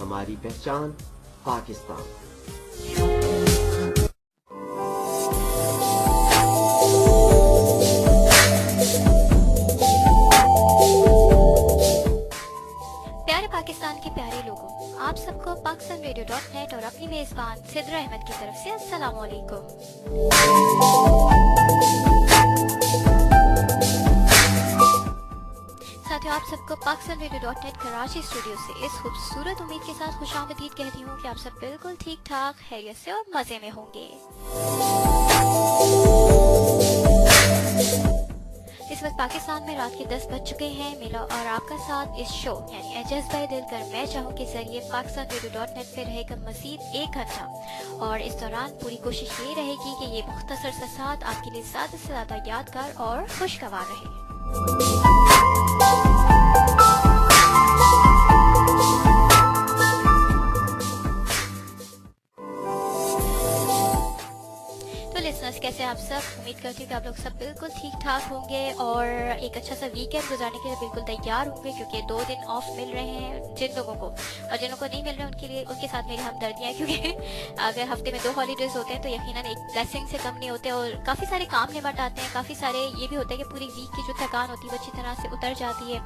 हमारी पहचान पाकिस्तान। प्यारे पाकिस्तान के प्यारे लोगों, आप सबको PakistanRadio.net और अपनी मेजबान सिद्रा अहमद की तरफ से अस्सलाम वालेकुम। साथियों, आप सबको PakistanRadio.net कराची स्टूडियो से इस खूबसूरत उम्मीद के साथ खुशामदीद कहती हूँ कि आप सब बिल्कुल ठीक ठाक, खैरियत से और मजे में होंगे। इस वक्त पाकिस्तान में रात के 10 बज चुके हैं। मेरा और आपका साथ इस शो यानी जज्बा दिल कर मैं चाहूँ के जरिए PakistanRadio.net पे रहेगा मजीद 1 घंटा, और इस दौरान पूरी कोशिश ये रहेगी कि ये मुख्तसर सा साथ आपके लिए ज़्यादा से ज़्यादा यादगार और खुशगवार रहे। लिसनर्स, कैसे आप सब? उम्मीद करती हूँ कि आप लोग सब बिल्कुल ठीक ठाक होंगे और एक अच्छा सा वीकेंड गुजारने के लिए बिल्कुल तैयार होंगे, क्योंकि 2 दिन ऑफ मिल रहे हैं जिन लोगों को, और जिन लोगों को नहीं मिल रहे उनके लिए उनके साथ मेरी हमदर्दियाँ हैं, क्योंकि अगर हफ्ते में 2 हॉलीडेज होते हैं तो यकीनन एक ब्लेसिंग से कम नहीं होते और काफ़ी सारे काम निमट आते हैं। काफ़ी सारे ये भी होता है कि पूरी वीक की जो थकान होती है वो अच्छी तरह से उतर जाती है,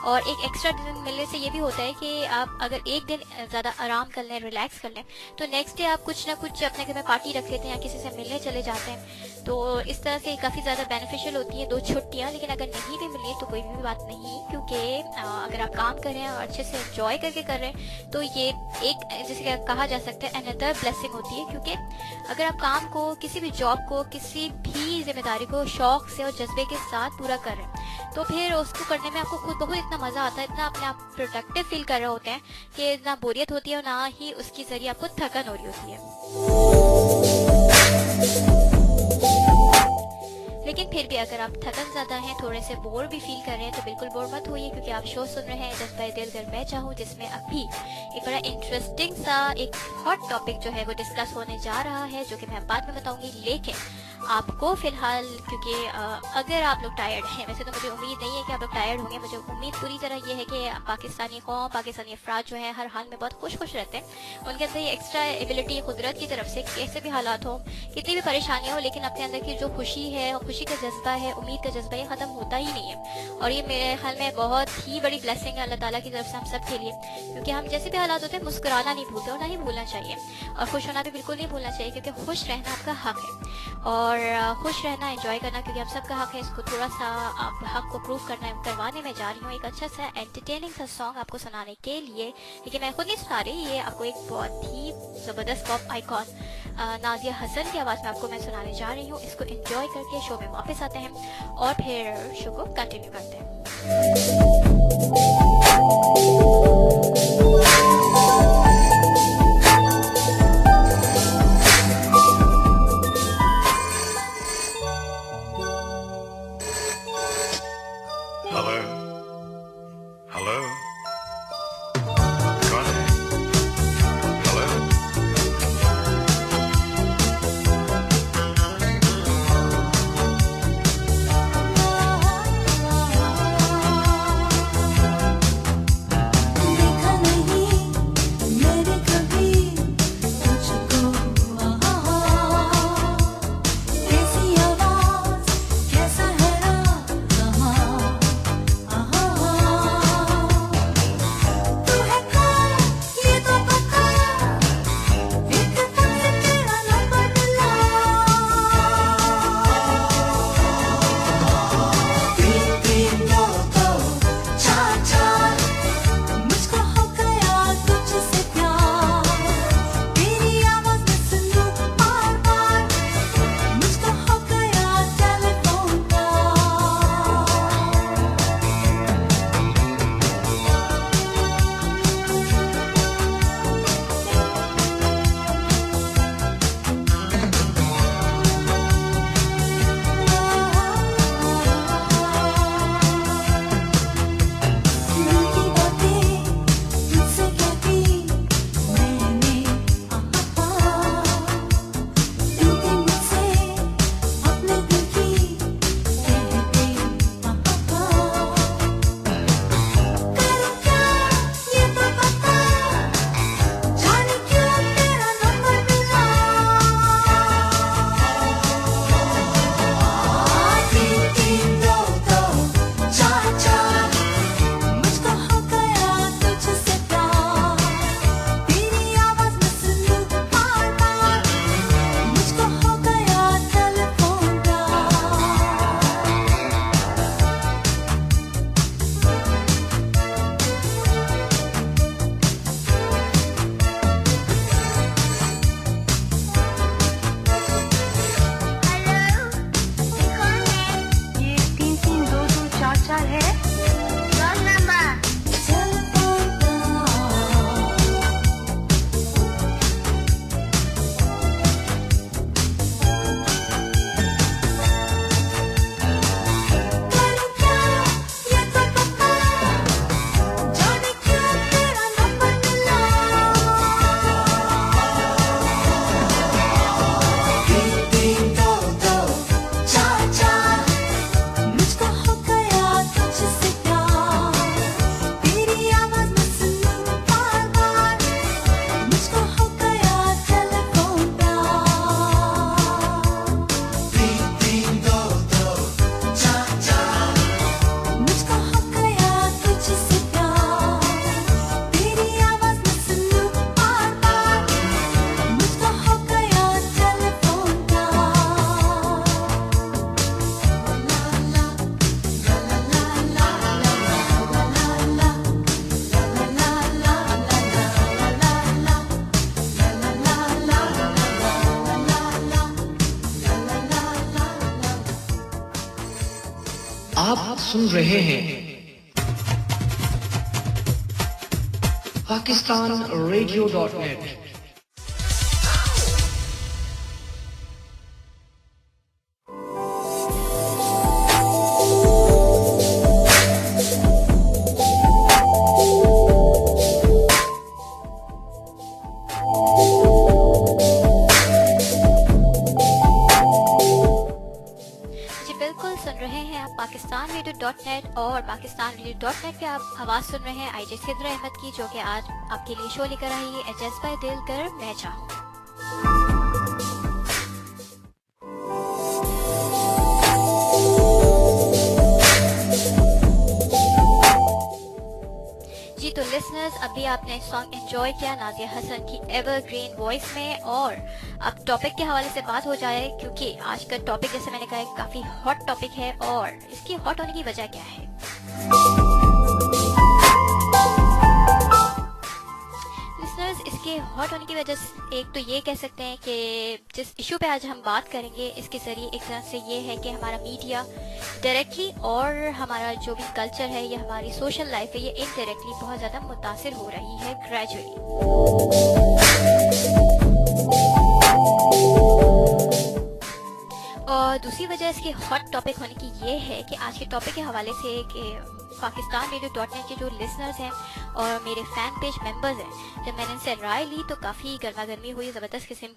और एक एक्स्ट्रा दिन मिलने से ये भी होता है कि आप अगर एक दिन ज़्यादा आराम कर लें, रिलैक्स कर लें, तो नेक्स्ट डे आप कुछ ना कुछ अपने घर में पार्टी रख लेते हैं या किसी से मिलने चले जाते हैं। तो इस तरह से काफ़ी ज़्यादा बेनिफिशियल होती है 2 छुट्टियाँ। लेकिन अगर नहीं भी मिली तो कोई भी बात नहीं, क्योंकि अगर आप काम कर रहे हैं और अच्छे से एंजॉय करके कर रहे हैं तो ये एक जिसे कहा जा सकता है अनदर ब्लेसिंग होती है। क्योंकि अगर आप काम को, किसी भी जॉब को, किसी भी जिम्मेदारी को शौक से और जज्बे के साथ पूरा कर रहे हैं तो फिर उसको करने में आपको खुद बहुत इतना मज़ा आता है, इतना अपने आप प्रोडक्टिव फील कर रहे होते हैं कि ना बोरियत होती है और ना ही उसके ज़रिए आपको थकन हो रही होती है। लेकिन फिर भी अगर आप थकन ज़्यादा हैं, थोड़े से बोर भी फील कर रहे हैं, तो बिल्कुल बोर मत होइए, क्योंकि आप शो सुन रहे हैं जज्बा दिल कर मैं चाहूँ, जिसमें अभी एक बड़ा इंटरेस्टिंग सा एक हॉट टॉपिक जो है वो डिस्कस होने जा रहा है, जो कि मैं बाद में बताऊंगी। लेकिन आपको फिलहाल, क्योंकि अगर आप लोग टायर्ड हैं, वैसे तो मुझे उम्मीद नहीं है कि आप लोग टायर्ड होंगे, मुझे उम्मीद पूरी तरह ये है कि पाकिस्तानी कौम, पाकिस्तानी अफराद जो है हर हाल में बहुत खुश खुश रहते हैं। उनके अंदर ये एक्स्ट्रा एबिलिटी कुदरत की तरफ से, कैसे भी हालात हो, कितनी भी परेशानियाँ हो, लेकिन अपने अंदर की जो खुशी है और खुशी का जज्बा है, उम्मीद का जज्बा, ये ख़त्म होता ही नहीं है। और ये मेरे ख्याल में बहुत ही बड़ी ब्लेसिंग है अल्लाह ताला की तरफ से हम सब के लिए, क्योंकि हम जैसे भी हालात होते हैं मुस्कुराना नहीं भूलते और ना ही भूलना चाहिए, और खुश होना भी बिल्कुल नहीं भूलना चाहिए, क्योंकि खुश रहना आपका हक है, और खुश रहना, एंजॉय करना क्योंकि आप सबका हक है। इसको थोड़ा सा आप हक को प्रूव करवाने में जा रही हूँ एक अच्छा सा एंटरटेनिंग सा सॉन्ग आपको सुनाने के लिए। लेकिन मैं खुद नहीं सुना रही, ये आपको एक बहुत ही ज़बरदस्त पॉप आइकॉन नाजिया हसन की आवाज़ में आपको मैं सुनाने जा रही हूँ। इसको एंजॉय करके शो में वापस आते हैं और फिर शो को कंटिन्यू करते हैं। आप सुन रहे हैं PakistanRadio.net। .net और PakistanRadio.net पे आप आवाज़ सुन रहे हैं आईजे सिद्र अहमद की, जो कि आज आपके लिए शो लेकर आई है जज्बा दिल कर मैं चाहूँ। जी तो लिसनर्स, अभी आपने सॉन्ग एंजॉय किया नाजिया हसन की एवरग्रीन वॉइस में। और अब टॉपिक के हवाले से बात हो जाए, क्योंकि आज का टॉपिक जैसे मैंने कहा काफ़ी हॉट टॉपिक है। और इसकी हॉट होने की वजह क्या है? लिसनर्स, इसके हॉट होने की वजह से एक तो ये कह सकते हैं कि जिस इशू पे आज हम बात करेंगे इसके जरिए एक तरह से ये है कि हमारा मीडिया डायरेक्टली और हमारा जो भी कल्चर है या हमारी सोशल लाइफ है ये इनडायरेक्टली बहुत ज़्यादा मुतासिर हो रही है ग्रेजुअली। और दूसरी वजह इसके हॉट टॉपिक होने की ये है कि आज के टॉपिक के हवाले से कि PakistanRadio.net के जो लिसनर्स हैं और मेरे फैन पेज मेंबर्स हैं, जब मैंने इनसे राय ली तो काफ़ी गर्मा गर्मी हुई, ज़बरदस्त किस्म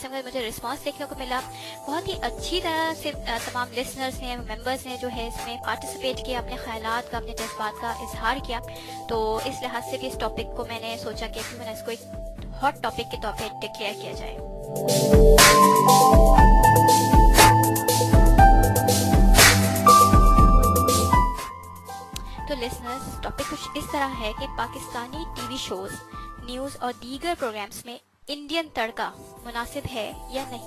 का मुझे रिस्पांस देखने को मिला। बहुत ही अच्छी तरह से तमाम लिसनर्स हैं, मेंबर्स हैं जो है इसमें पार्टिसिपेट किया, अपने ख्यालात का, अपने जज्बात का इजहार किया। तो इस लिहाज से भी इस टॉपिक को मैंने सोचा कि क्यों ना इसको एक हॉट टॉपिक के तौर पर डिक्लेयर किया जाए। तो लिसनर्स, टॉपिक कुछ इस तरह है कि पाकिस्तानी टीवी शोज, न्यूज़ और दीगर प्रोग्राम्स में इंडियन तड़का मुनासिब है या नहीं।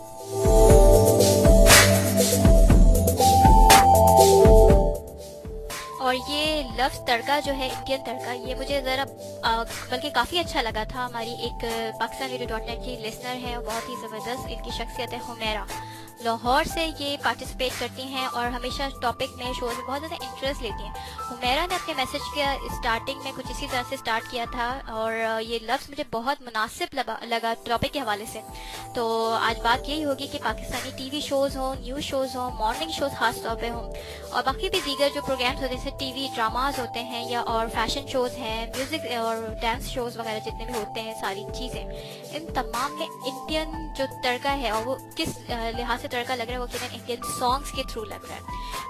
और ये लफ्ज़ तड़का जो है, इंडियन तड़का, ये मुझे ज़रा बल्कि काफ़ी अच्छा लगा था। हमारी एक PakistanRadio.net की लिसनर है, बहुत ही ज़बरदस्त इनकी शख्सियत है, हुमैरा, लाहौर से ये पार्टिसिपेट करती हैं और हमेशा टॉपिक में, शो में बहुत ज़्यादा इंटरेस्ट लेती हैं। हुमैरा ने अपने मैसेज के स्टार्टिंग में कुछ इसी तरह से स्टार्ट किया था और ये लफ्ज़ मुझे बहुत मुनासिब लगा टॉपिक के हवाले से। तो आज बात यही होगी कि पाकिस्तानी टीवी शोज़ हों, न्यूज़ शोज़ हों, मॉर्निंग शोज़ ख़ास तौर पे हों और बाकी भी दीगर जो प्रोग्राम्स होते हैं जैसे टीवी ड्रामाज होते हैं या और फैशन शोज़ हैं, म्यूज़िक और डांस शोज़ वगैरह जितने भी होते हैं, सारी चीज़ें, इन तमाम में इंडियन जो तड़का है और वो किस लिहाज से तड़का लग रहा है, वो किसी इंडियन सॉन्ग्स के थ्रू लग रहा है।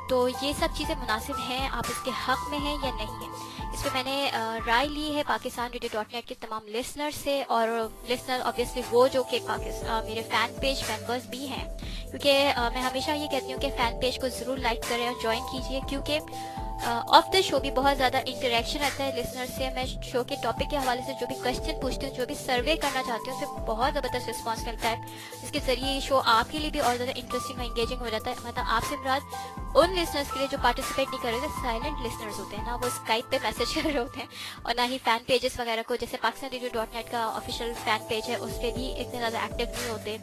तो ये सब चीज़ें मुनासिब हैं, आप इसके हक़ में हैं या नहीं है। इस पर मैंने राय ली है PakistanRadio.net के तमाम लिसनर से, और लिसनर ऑब्वियसली वो जो कि मेरे फ़ैन पेज मेंबर्स भी हैं, क्योंकि मैं हमेशा ये कहती हूँ कि फ़ैन पेज को ज़रूर लाइक करें और ज्वाइन कीजिए, क्योंकि ऑफ द शो भी बहुत ज़्यादा इंटरेक्शन रहता है लिसनर से। मैं शो के टॉपिक के हवाले से जो भी क्वेश्चन पूछती हूँ, जो भी सर्वे करना चाहती हूँ, उससे बहुत ज़बरदस्त रिस्पांस मिलता है। इसके ज़रिए ये शो आपके लिए भी और ज़्यादा इंटरेस्टिंग और एंगेजिंग हो जाता है। मतलब आपसे मुराद उन लिसनर्स के लिए जो पार्टिसिपेट नहीं कर रहे थे, साइलेंट लिसनर्स होते हैं ना, वो स्काइप पे मैसेज कर रहे होते हैं और ना ही फ़ैन पेजेस वगैरह को, जैसे PakistanRadio.net का ऑफिशियल फ़ैन पेज है उस पर भी इतने ज़्यादा एक्टिव नहीं होते।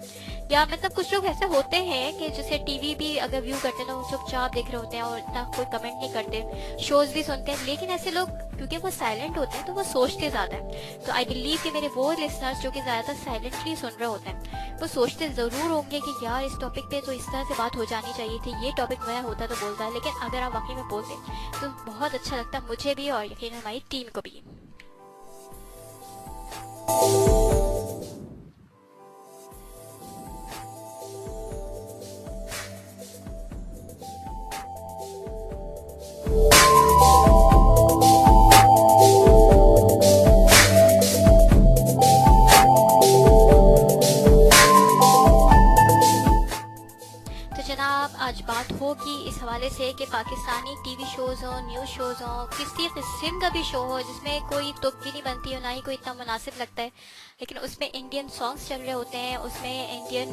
या मतलब कुछ लोग ऐसे होते हैं कि जैसे टीवी भी अगर व्यू करते हैं ना, वो चुपचाप देख रहे होते हैं और इतना कोई कमेंट नहीं करते, शोज़ भी सुनते हैं, लेकिन ऐसे लोग क्योंकि वो साइलेंट होते हैं तो वो सोचते ज़्यादा है। तो आई बिलीव कि मेरे वो लिसनर्स जो कि ज़्यादातर साइलेंटली सुन रहे होते हैं, वो सोचते ज़रूर होंगे कि यार इस टॉपिक पे तो इस तरह से बात हो जानी चाहिए थी, ये टॉपिक नया होता तो बोलता है। लेकिन अगर आप वाकई में बोलते तो बहुत अच्छा लगता मुझे भी और यकीन हमारी टीम को भी। आज बात होगी इस हवाले से कि पाकिस्तानी टीवी शोज़ हो, न्यूज़ शोज़ हो, किसी किस्म का भी शो हो जिसमें कोई तुक्की नहीं बनती हो, ना ही कोई इतना मुनासिब लगता है, लेकिन उसमें इंडियन सॉन्ग्स चल रहे होते हैं, उसमें इंडियन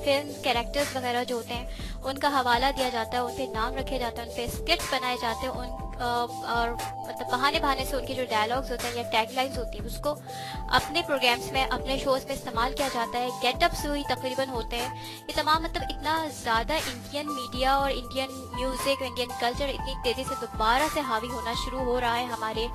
फिल्म कैरेक्टर्स वगैरह जो होते हैं उनका हवाला दिया जाता है, उन पर नाम रखे जाते हैं, उन पर स्किट्स बनाए जाते हैं, और मतलब बहाने बहाने से उनके जो डायलॉग्स होते हैं या टैगलाइंस होती है उसको अपने प्रोग्राम्स में, अपने शोज में इस्तेमाल किया जाता है। गेटअप्स हुई तकरीबन होते हैं। ये तमाम मतलब इतना ज़्यादा इंडियन मीडिया और इंडियन म्यूज़िक, इंडियन कल्चर इतनी तेज़ी से दोबारा से हावी होना शुरू हो रहा है हमारे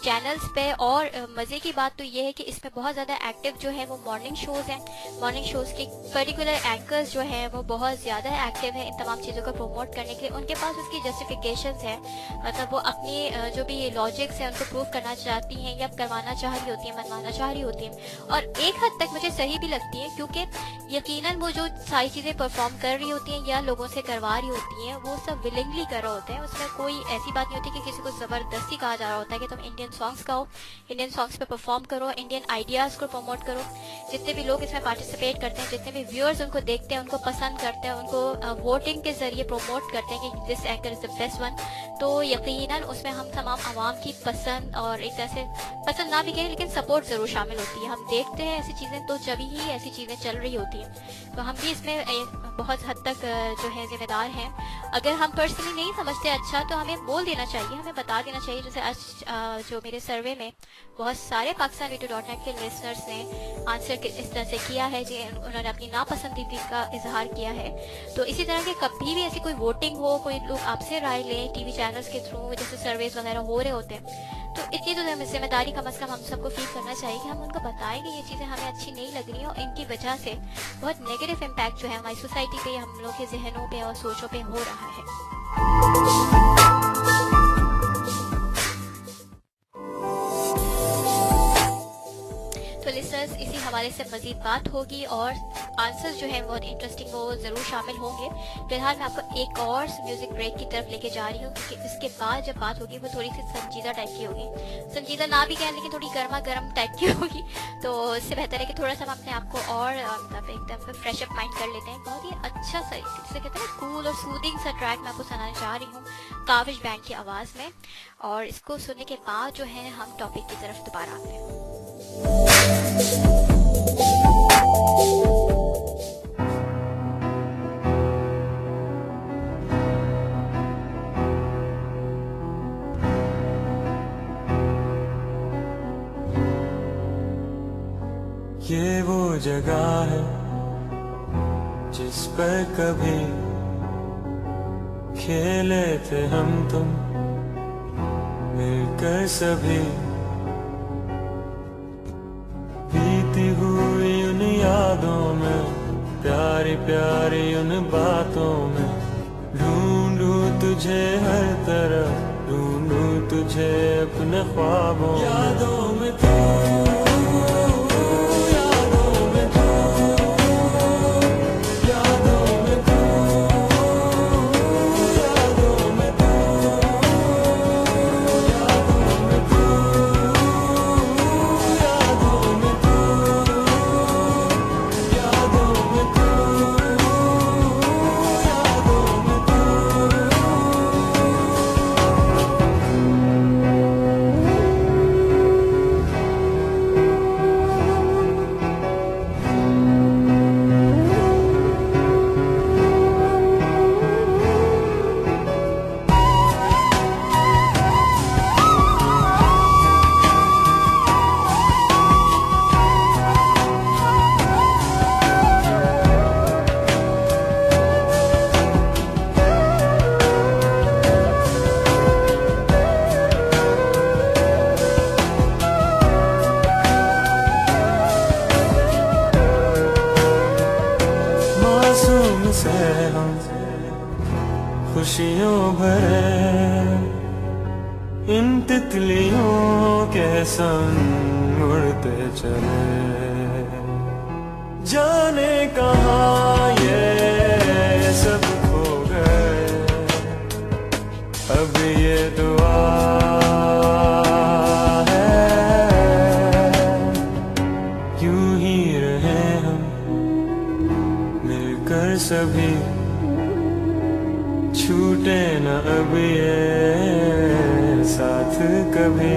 चैनल्स पे। और मज़े की बात तो ये है कि इसमें बहुत ज़्यादा एक्टिव जो है वो मॉर्निंग शोज़ हैं। मॉर्निंग शोज़ के पर्टिकुलर एंकर्स जो हैं वो बहुत ज़्यादा एक्टिव हैं इन तमाम चीज़ों को प्रमोट करने के लिए। उनके पास उसकी जस्टिफिकेशंस हैं, मतलब वो अपनी जो भी लॉजिक्स हैं उनको प्रूव करना चाहती हैं या करवाना चाह रही होती हैं, मनवाना चाह रही होती हैं। और एक हद तक मुझे सही भी लगती है, क्योंकि यकीनन वो जो सारी चीज़ें परफॉर्म कर रही होती हैं या लोगों से करवा रही होती हैं वो सब विलिंगली कर रहे होते हैं। उसमें कोई ऐसी बात नहीं होती कि किसी को ज़बरदस्ती कहा जा रहा होता है कि तुम इंडियन सॉन्ग्स गाओ, इंडियन सॉन्ग्स पे परफॉर्म करो, इंडियन आइडियाज़ को प्रमोट करो। जितने भी लोग इसमें पार्टिसिपेट करते हैं, जितने भी व्यूअर्स उनको देखते हैं, उनको पसंद करते हैं, उनको वोटिंग के जरिए प्रमोट करते हैं कि this anchor is the best one, तो यकीनन उसमें हम तमाम आवाम की पसंद और एक तरह से पसंद ना भी कहें लेकिन सपोर्ट ज़रूर शामिल होती है। हम देखते हैं ऐसी चीज़ें तो जब ही ऐसी चीज़ें चल रही होती हैं। तो हम भी इसमें बहुत हद तक जो है जिम्मेदार हैं। अगर हम पर्सनली नहीं समझते अच्छा तो हमें बोल देना चाहिए, हमें बता देना चाहिए। जैसे आज जो मेरे सर्वे में बहुत सारे PakistanRadio.net के लिसनर्स ने आंसर इस तरह से किया है जी, उन्होंने अपनी नापसंदीदगी का इजहार किया है। तो इसी तरह के कभी भी ऐसी कोई वोटिंग हो, कोई लोग आपसे राय लें टीवी चैनल्स के थ्रू, जैसे सर्वेज वगैरह हो रहे होते हैं, तो इतनी तो जिम्मेदारी कम अज़ कम हम सबको फील करना चाहिए कि हम उनको बताएं कि ये चीज़ें हमें अच्छी नहीं लग रही हैं और इनकी वजह से बहुत नेगेटिव इम्पैक्ट जो है हमारी सोसाइटी पे, हम लोग के जहनों पे और सोचों पे हो रहा है। तो लिसनर्स, इसी हवाले से मज़ीद बात होगी और आंसर्स जो हैं बहुत इंटरेस्टिंग वो ज़रूर शामिल होंगे। फिलहाल मैं आपको एक और म्यूज़िक ब्रेक की तरफ लेके जा रही हूँ, क्योंकि इसके बाद जब बात होगी वो थोड़ी सी संजीदा टाइप की होगी। संजीदा ना भी कहें लेकिन थोड़ी गर्मा गर्म टाइप की होगी। तो इससे बेहतर है कि थोड़ा सा हम अपने आप को और मतलब एकदम फ्रेश अप माइंड कर लेते हैं। बहुत ही अच्छा सा, जिसे कहते हैं कूल और सूदिंग सा ट्रैक मैं आपको सुनाने जा रही हूँ काविश बैंड की आवाज़ में। और इसको सुनने के बाद जो है हम टॉपिक की तरफ दोबारा आते हैं। ये वो जगह है जिस पर कभी खेले थे हम तुम मिलकर सभी, बीती हुई उन यादों में, प्यारी प्यारी उन बातों में, ढूंढूं तुझे हर तरफ, ढूंढूं तुझे अपने ख्वाबों में, यादों में तू, से हम खुशियों भरे इन तितलियों के संग उड़ते चले, जाने कहाँ ये सब खो गए, अब ये दुआ है यूं ही रहे हम मिलकर सभी, छूटे न अब ये साथ कभी।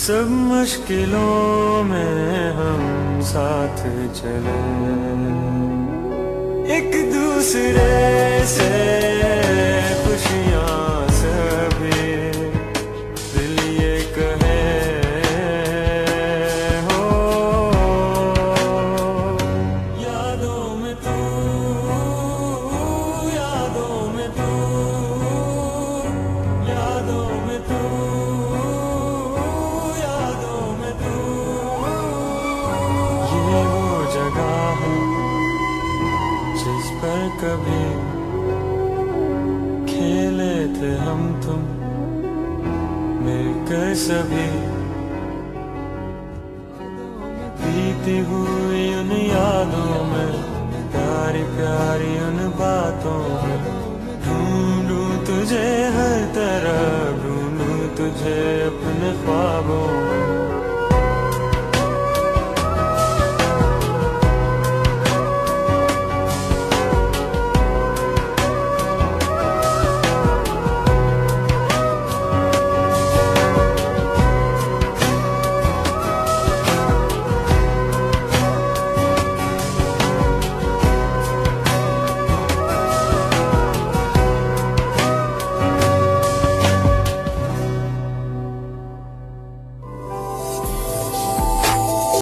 सब मुश्किलों में हम साथ चले, एक दूसरे से खुशियाँ सभी दिल ये कहे हो, यादों में तू, यादों में तू, यादों में तू, यादों में तू। ये वो जगह है जिस पर कभी खेले थे हम तुम मिलकर सभी, बीती हुई उन यादों में, प्यारी प्यारी उन बातों में, ढूंढूं तुझे हर तरफ, ढूंढूं तुझे अपने ख्वाब